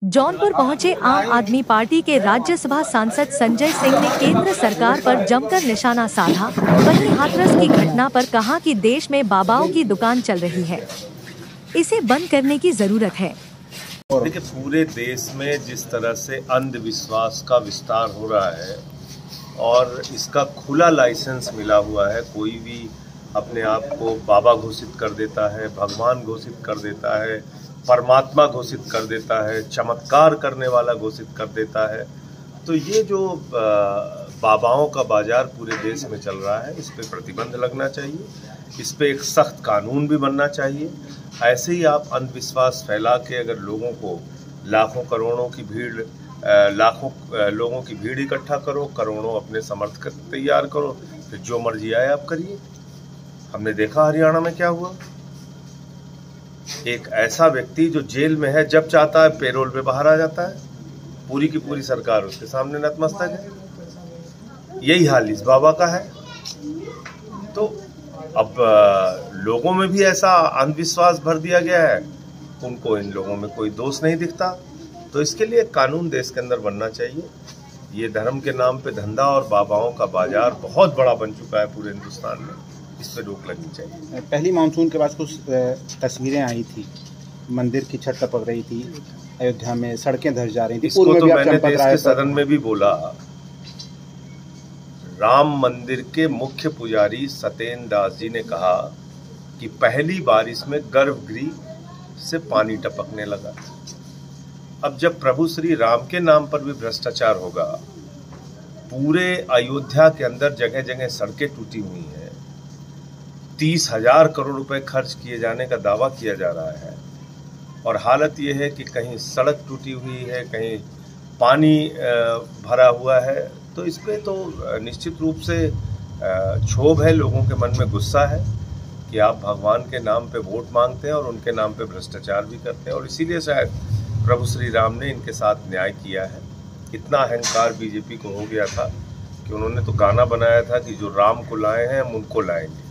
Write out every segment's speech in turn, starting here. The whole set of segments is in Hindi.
जौनपुर पहुंचे आम आदमी पार्टी के राज्यसभा सांसद संजय सिंह ने केंद्र सरकार पर जमकर निशाना साधा। वहीं हाथरस की घटना पर कहा कि देश में बाबाओं की दुकान चल रही है, इसे बंद करने की जरूरत है। देखिए, पूरे देश में जिस तरह से अंधविश्वास का विस्तार हो रहा है और इसका खुला लाइसेंस मिला हुआ है, कोई भी अपने आप को बाबा घोषित कर देता है, भगवान घोषित कर देता है, परमात्मा घोषित कर देता है, चमत्कार करने वाला घोषित कर देता है। तो ये जो बाबाओं का बाजार पूरे देश में चल रहा है, इस पे प्रतिबंध लगना चाहिए, इस पे एक सख्त कानून भी बनना चाहिए। ऐसे ही आप अंधविश्वास फैला के अगर लोगों को लाखों लोगों की भीड़ इकट्ठा करो, करोड़ों अपने समर्थक तैयार करो, फिर जो मर्जी आए आप करिए। हमने देखा हरियाणा में क्या हुआ। एक ऐसा व्यक्ति जो जेल में है, जब चाहता है पेरोल पे बाहर आ जाता है, पूरी की पूरी सरकार उसके सामने नतमस्तक है। यही हाल इस बाबा का है। तो अब लोगों में भी ऐसा अंधविश्वास भर दिया गया है, उनको इन लोगों में कोई दोष नहीं दिखता। तो इसके लिए कानून देश के अंदर बनना चाहिए। ये धर्म के नाम पे धंधा और बाबाओं का बाजार बहुत बड़ा बन चुका है पूरे हिंदुस्तान में, इस पे रोक लगनी चाहिए। पहली मानसून के बाद कुछ तस्वीरें आई थी, मंदिर की छत टपक रही थी, अयोध्या में सड़कें धंस जा रही थी। इसको तो मैंने देश के सदन में भी बोला। राम मंदिर के मुख्य पुजारी सत्येंद्र दास जी ने कहा कि पहली बारिश में गर्भगृह से पानी टपकने लगा। अब जब प्रभु श्री राम के नाम पर भी भ्रष्टाचार होगा, पूरे अयोध्या के अंदर जगह जगह सड़कें टूटी हुई हैं, 30,000 करोड़ रुपए खर्च किए जाने का दावा किया जा रहा है, और हालत ये है कि कहीं सड़क टूटी हुई है, कहीं पानी भरा हुआ है। तो इस पे तो निश्चित रूप से क्षोभ है, लोगों के मन में गुस्सा है कि आप भगवान के नाम पे वोट मांगते हैं और उनके नाम पे भ्रष्टाचार भी करते हैं, और इसीलिए शायद प्रभु श्री राम ने इनके साथ न्याय किया है। इतना अहंकार बीजेपी को हो गया था कि उन्होंने तो गाना बनाया था कि जो राम को लाए हैं हम उनको लाएंगे।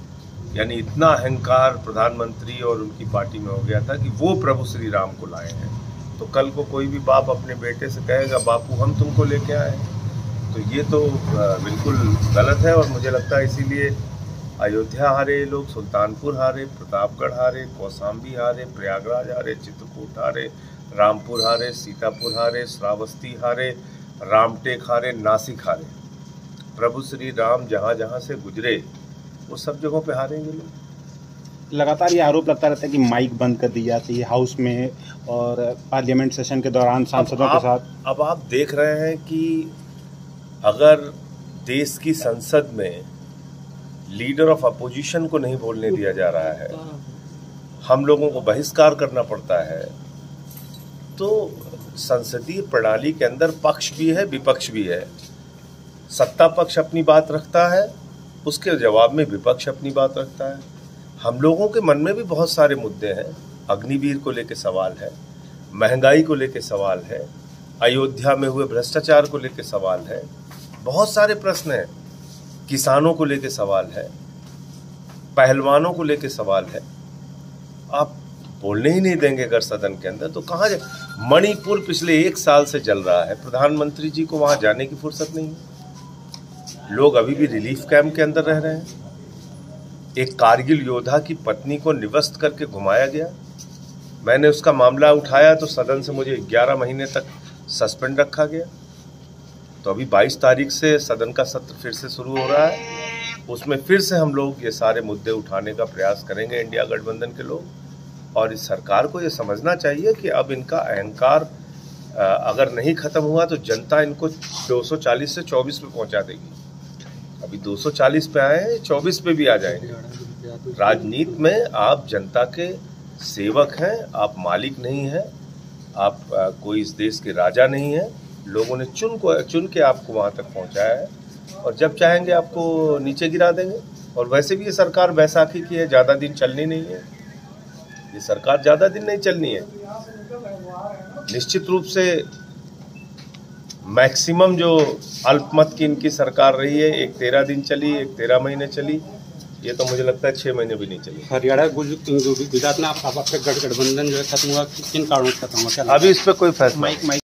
यानी इतना अहंकार प्रधानमंत्री और उनकी पार्टी में हो गया था कि वो प्रभु श्री राम को लाए हैं। तो कल को कोई भी बाप अपने बेटे से कहेगा बापू हम तुमको लेके आए, तो ये तो बिल्कुल गलत है। और मुझे लगता है इसीलिए अयोध्या हारे लोग, सुल्तानपुर हारे, प्रतापगढ़ हारे, कौशाम्बी हारे, प्रयागराज हारे, चित्रकूट हारे, रामपुर हारे, सीतापुर हारे, श्रावस्ती हारे, रामटेक हारे, नासिक हारे। प्रभु श्री राम जहाँ जहाँ से गुजरे वो सब जगहों पे हारेंगे लोग। लगातार ये आरोप लगता रहता है कि माइक बंद कर दी जाती है हाउस में और पार्लियामेंट सेशन के दौरान सांसदों के साथ। अब आप देख रहे हैं कि अगर देश की संसद में लीडर ऑफ अपोजिशन को नहीं बोलने दिया जा रहा है, हम लोगों को बहिष्कार करना पड़ता है, तो संसदीय प्रणाली के अंदर पक्ष भी है विपक्ष भी है। सत्ता पक्ष अपनी बात रखता है, उसके जवाब में विपक्ष अपनी बात रखता है। हम लोगों के मन में भी बहुत सारे मुद्दे हैं। अग्निवीर को लेकर सवाल है, महंगाई को लेकर सवाल है, अयोध्या में हुए भ्रष्टाचार को लेकर सवाल है, बहुत सारे प्रश्न हैं। किसानों को लेकर सवाल है, पहलवानों को लेकर सवाल है। आप बोलने ही नहीं देंगे अगर सदन के अंदर, तो कहाँ जाए। मणिपुर पिछले 1 साल से जल रहा है, प्रधानमंत्री जी को वहां जाने की फुर्सत नहीं है। लोग अभी भी रिलीफ कैंप के अंदर रह रहे हैं। एक कारगिल योद्धा की पत्नी को निवस्त करके घुमाया गया। मैंने उसका मामला उठाया तो सदन से मुझे 11 महीने तक सस्पेंड रखा गया। तो अभी 22 तारीख से सदन का सत्र फिर से शुरू हो रहा है, उसमें फिर से हम लोग ये सारे मुद्दे उठाने का प्रयास करेंगे, इंडिया गठबंधन के लोग। और इस सरकार को ये समझना चाहिए कि अब इनका अहंकार अगर नहीं खत्म हुआ तो जनता इनको 240 से 24 पे पहुंचा देगी। अभी 240 पे आए हैं, 24 पे भी आ जाएंगे। राजनीति में आप जनता के सेवक हैं, आप मालिक नहीं हैं, आप कोई इस देश के राजा नहीं हैं। लोगों ने चुन के आपको वहां तक पहुंचाया है, और जब चाहेंगे आपको नीचे गिरा देंगे। और वैसे भी ये सरकार बैसाखी की है, ज़्यादा दिन चलनी नहीं है। ये सरकार ज़्यादा दिन नहीं चलनी है। निश्चित रूप से मैक्सिमम जो अल्पमत की इनकी सरकार रही है, एक 13 दिन चली, एक 13 महीने चली, ये तो मुझे लगता है 6 महीने भी नहीं चले। हरियाणा गुजरात में आपका गठबंधन जो है खत्म हुआ, किन कारणों से खत्म हुआ, क्या अभी इस पर कोई फैसला